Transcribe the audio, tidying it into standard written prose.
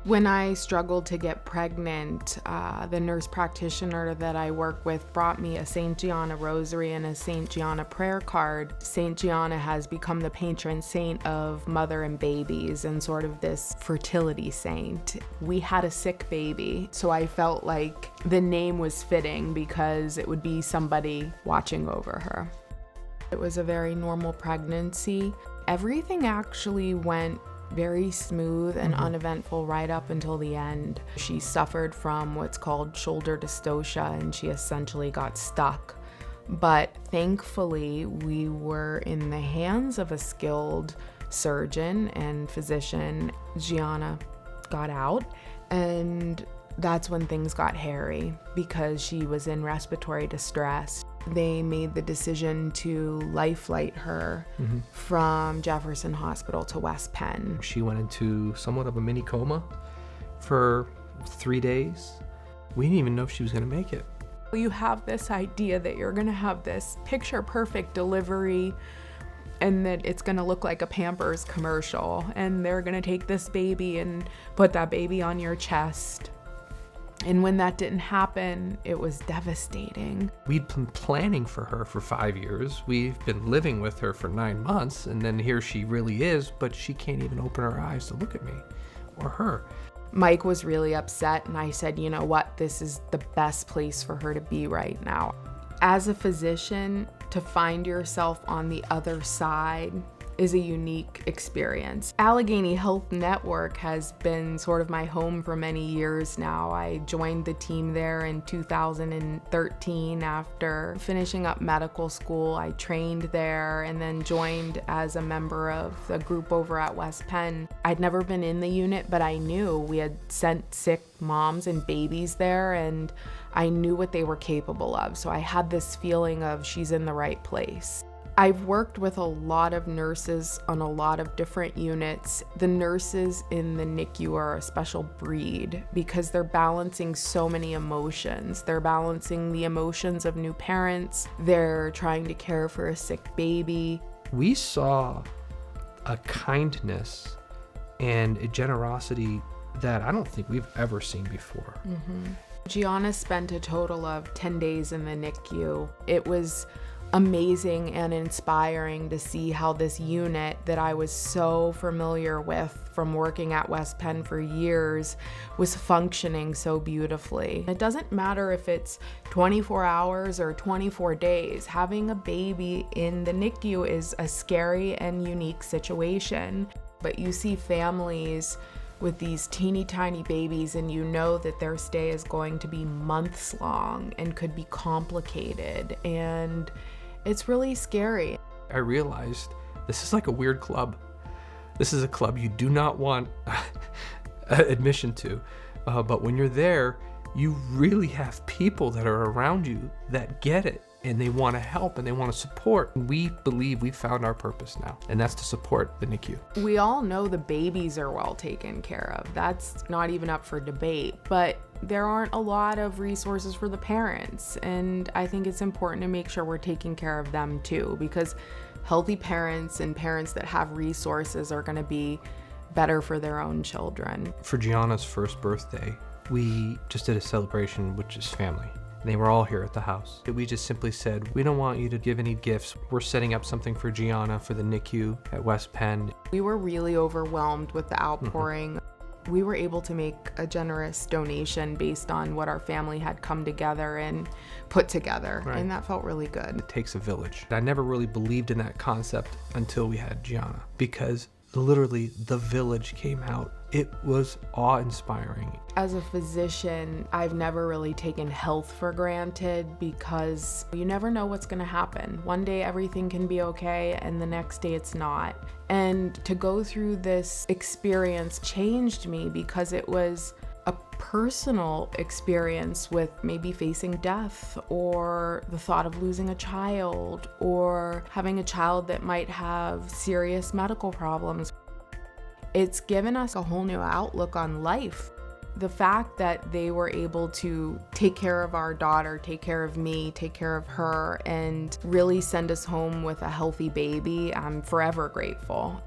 When I struggled to get pregnant, the nurse practitioner that I work with brought me a St. Gianna rosary and a St. Gianna prayer card. St. Gianna has become the patron saint of mother and babies and sort of this fertility saint. We had a sick baby, so I felt like the name was fitting because it would be somebody watching over her. It was a very normal pregnancy. Everything actually went very smooth and uneventful right up until the end. She suffered from what's called shoulder dystocia, and she essentially got stuck. But thankfully, we were in the hands of a skilled surgeon and physician. Gianna got out, and that's when things got hairy because she was in respiratory distress. They made the decision to life flight her from Jefferson Hospital to West Penn. She went into somewhat of a mini coma for 3 days. We didn't even know if she was going to make it. You have this idea that you're going to have this picture-perfect delivery and that it's going to look like a Pampers commercial, and they're going to take this baby and put that baby on your chest. And when that didn't happen, it was devastating. We'd been planning for her for 5 years. We've been living with her for 9 months, and then here she really is, but she can't even open her eyes to look at me or her. Mike was really upset, and I said, you know what, this is the best place for her to be right now. As a physician, to find yourself on the other side is a unique experience. Allegheny Health Network has been sort of my home for many years now. I joined the team there in 2013 after finishing up medical school. I trained there and then joined as a member of the group over at West Penn. I'd never been in the unit, but I knew we had sent sick moms and babies there, and I knew what they were capable of. So I had this feeling of she's in the right place. I've worked with a lot of nurses on a lot of different units. The nurses in the NICU are a special breed because they're balancing so many emotions. They're balancing the emotions of new parents. They're trying to care for a sick baby. We saw a kindness and a generosity that I don't think we've ever seen before. Gianna spent a total of 10 days in the NICU. It was amazing and inspiring to see how this unit that I was so familiar with from working at West Penn for years was functioning so beautifully. It doesn't matter if it's 24 hours or 24 days. Having a baby in the NICU is a scary and unique situation, but you see families with these teeny tiny babies and you know that their stay is going to be months long and could be complicated, and it's really scary. I realized this is like a weird club. This is a club you do not want admission to, but when you're there, you really have people that are around you that get it and they want to help and they want to support. We believe we found our purpose now, and that's to support the NICU. We all know the babies are well taken care of. That's not even up for debate, but there aren't a lot of resources for the parents, and I think it's important to make sure we're taking care of them too, because healthy parents and parents that have resources are going to be better for their own children. For Gianna's first birthday, we just did a celebration with just family. They were all here at the house. We just simply said, we don't want you to give any gifts. We're setting up something for Gianna for the NICU at West Penn. We were really overwhelmed with the outpouring. We were able to make a generous donation based on what our family had come together and put together, Right. And that felt really good. It takes a village. I never really believed in that concept until we had Gianna, because literally the village came out. It was awe-inspiring. As a physician, I've never really taken health for granted because you never know what's going to happen. One day everything can be okay and the next day it's not. And to go through this experience changed me because it was a personal experience with maybe facing death or the thought of losing a child or having a child that might have serious medical problems. It's given us a whole new outlook on life. The fact that they were able to take care of our daughter, take care of me, take care of her, and really send us home with a healthy baby, I'm forever grateful.